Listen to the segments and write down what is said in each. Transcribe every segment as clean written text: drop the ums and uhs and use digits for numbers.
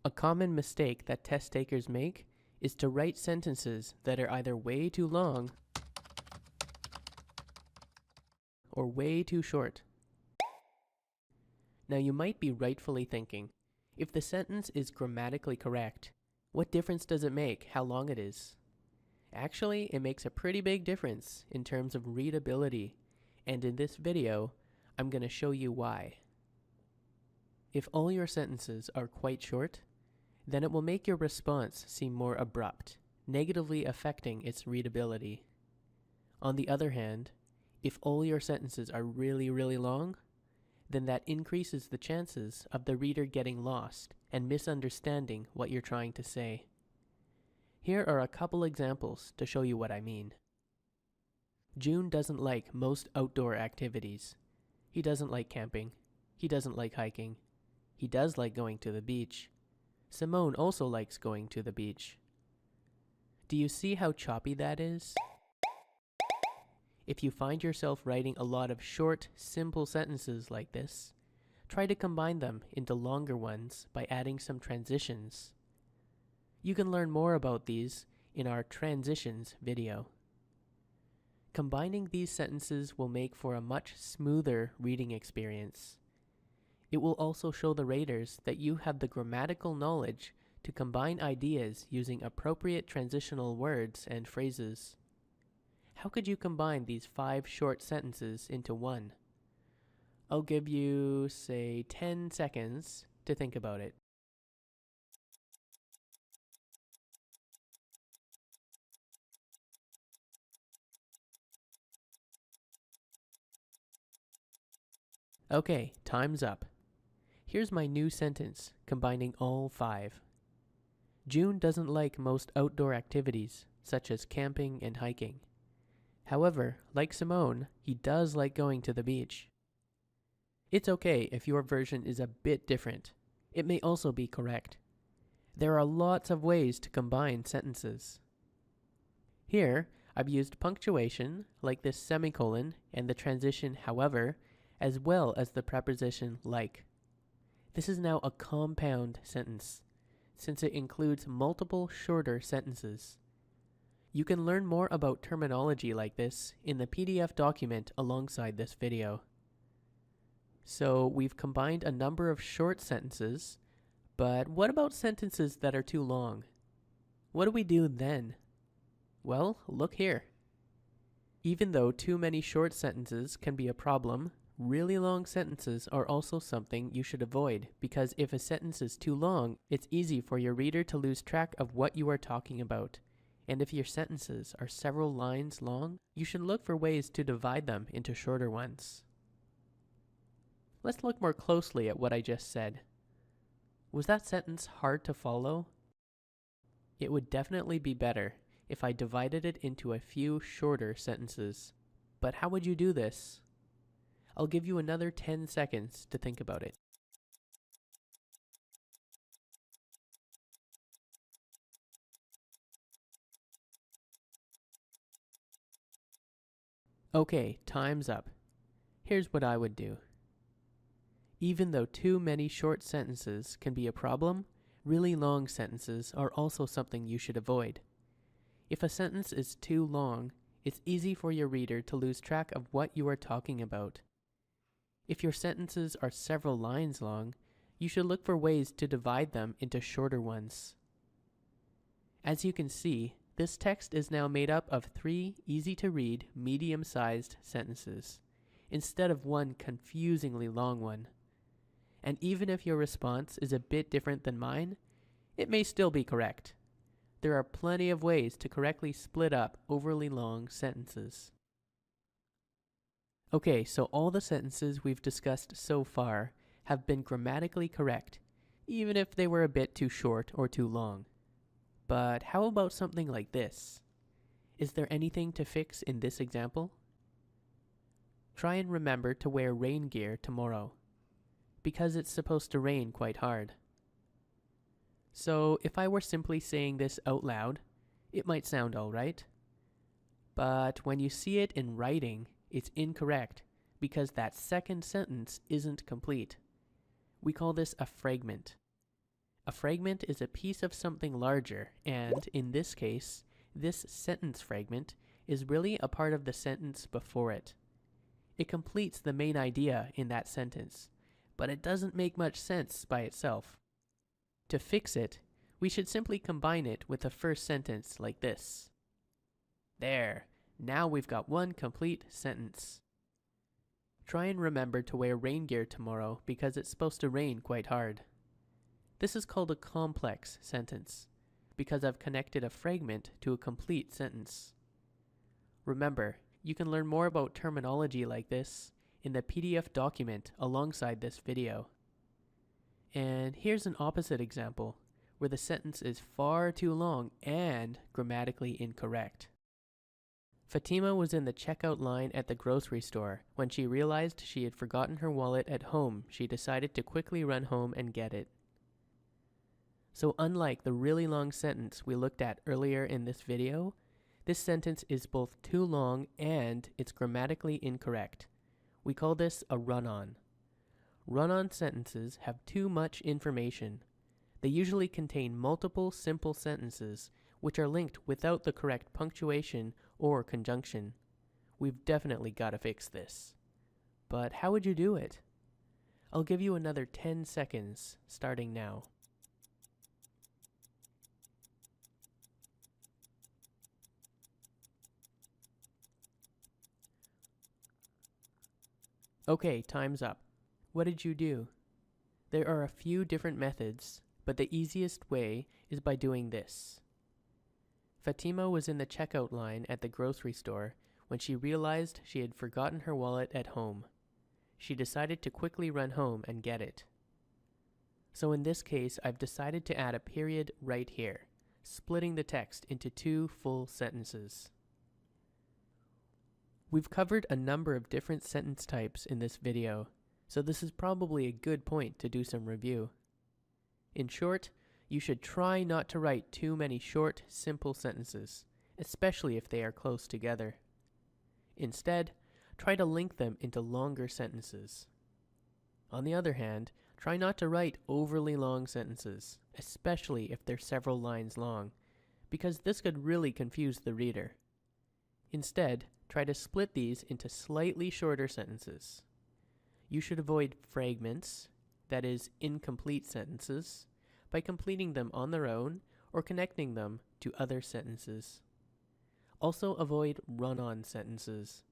A common mistake that test takers make is to write sentences that are either way too long or way too short. Now you might be rightfully thinking, if the sentence is grammatically correct, what difference does it make how long it is? Actually, it makes a pretty big difference in terms of readability, and in this video, I'm going to show you why. If all your sentences are quite short, then it will make your response seem more abrupt, negatively affecting its readability. On the other hand, if all your sentences are really long, then that increases the chances of the reader getting lost and misunderstanding what you're trying to say. Here are a couple examples to show you what I mean. June doesn't like most outdoor activities. He doesn't like camping. He doesn't like hiking. He does like going to the beach. Simone also likes going to the beach. Do you see how choppy that is? If you find yourself writing a lot of short, simple sentences like this, try to combine them into longer ones by adding some transitions. You can learn more about these in our transitions video. Combining these sentences will make for a much smoother reading experience. It will also show the raters that you have the grammatical knowledge to combine ideas using appropriate transitional words and phrases. How could you combine these 5 short sentences into one? I'll give you, say, 10 seconds to think about it. Okay, time's up. Here's my new sentence, combining all 5. June doesn't like most outdoor activities, such as camping and hiking. However, like Simone, he does like going to the beach. It's okay if your version is a bit different. It may also be correct. There are lots of ways to combine sentences. Here, I've used punctuation, like this semicolon and the transition however, as well as the preposition like. This is now a compound sentence, since it includes multiple shorter sentences. You can learn more about terminology like this in the PDF document alongside this video. So we've combined a number of short sentences, but what about sentences that are too long? What do we do then? Well, look here. Even though too many short sentences can be a problem, really long sentences are also something you should avoid, because if a sentence is too long, it's easy for your reader to lose track of what you are talking about. And if your sentences are several lines long, you should look for ways to divide them into shorter ones. Let's look more closely at what I just said. Was that sentence hard to follow? It would definitely be better if I divided it into a few shorter sentences. But how would you do this? I'll give you another 10 seconds to think about it. Okay, time's up. Here's what I would do. Even though too many short sentences can be a problem, really long sentences are also something you should avoid. If a sentence is too long, it's easy for your reader to lose track of what you are talking about. If your sentences are several lines long, you should look for ways to divide them into shorter ones. As you can see, this text is now made up of 3 easy-to-read, medium-sized sentences, instead of one confusingly long one. And even if your response is a bit different than mine, it may still be correct. There are plenty of ways to correctly split up overly long sentences. Okay, so all the sentences we've discussed so far have been grammatically correct, even if they were a bit too short or too long. But how about something like this? Is there anything to fix in this example? Try and remember to wear rain gear tomorrow, because it's supposed to rain quite hard. So if I were simply saying this out loud, it might sound alright. But when you see it in writing, it's incorrect, because that second sentence isn't complete. We call this a fragment. A fragment is a piece of something larger, and in this case, this sentence fragment is really a part of the sentence before it. It completes the main idea in that sentence, but it doesn't make much sense by itself. To fix it, we should simply combine it with the first sentence like this. There, now we've got one complete sentence. Try and remember to wear rain gear tomorrow because it's supposed to rain quite hard. This is called a complex sentence because I've connected a fragment to a complete sentence. Remember, you can learn more about terminology like this in the PDF document alongside this video. And here's an opposite example where the sentence is far too long and grammatically incorrect. Fatima was in the checkout line at the grocery store. When she realized she had forgotten her wallet at home, she decided to quickly run home and get it. So unlike the really long sentence we looked at earlier in this video, this sentence is both too long and it's grammatically incorrect. We call this a run-on. Run-on sentences have too much information. They usually contain multiple simple sentences which are linked without the correct punctuation or conjunction. We've definitely got to fix this. But how would you do it? I'll give you another 10 seconds starting now. Okay, time's up. What did you do? There are a few different methods, but the easiest way is by doing this. Fatima was in the checkout line at the grocery store when she realized she had forgotten her wallet at home. She decided to quickly run home and get it. So in this case, I've decided to add a period right here, splitting the text into two full sentences. We've covered a number of different sentence types in this video, so this is probably a good point to do some review. In short, you should try not to write too many short, simple sentences, especially if they are close together. Instead, try to link them into longer sentences. On the other hand, try not to write overly long sentences, especially if they're several lines long, because this could really confuse the reader. Instead, try to split these into slightly shorter sentences. You should avoid fragments, that is, incomplete sentences, by completing them on their own or connecting them to other sentences. Also avoid run-on sentences.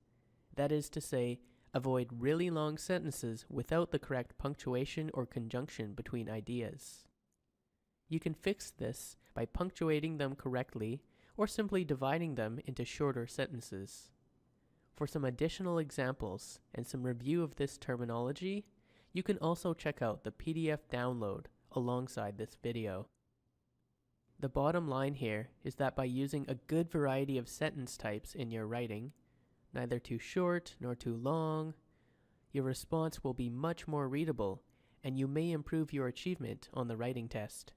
That is to say, avoid really long sentences without the correct punctuation or conjunction between ideas. You can fix this by punctuating them correctly or simply dividing them into shorter sentences. For some additional examples and some review of this terminology, you can also check out the PDF download alongside this video. The bottom line here is that by using a good variety of sentence types in your writing, neither too short nor too long, your response will be much more readable and you may improve your achievement on the writing test.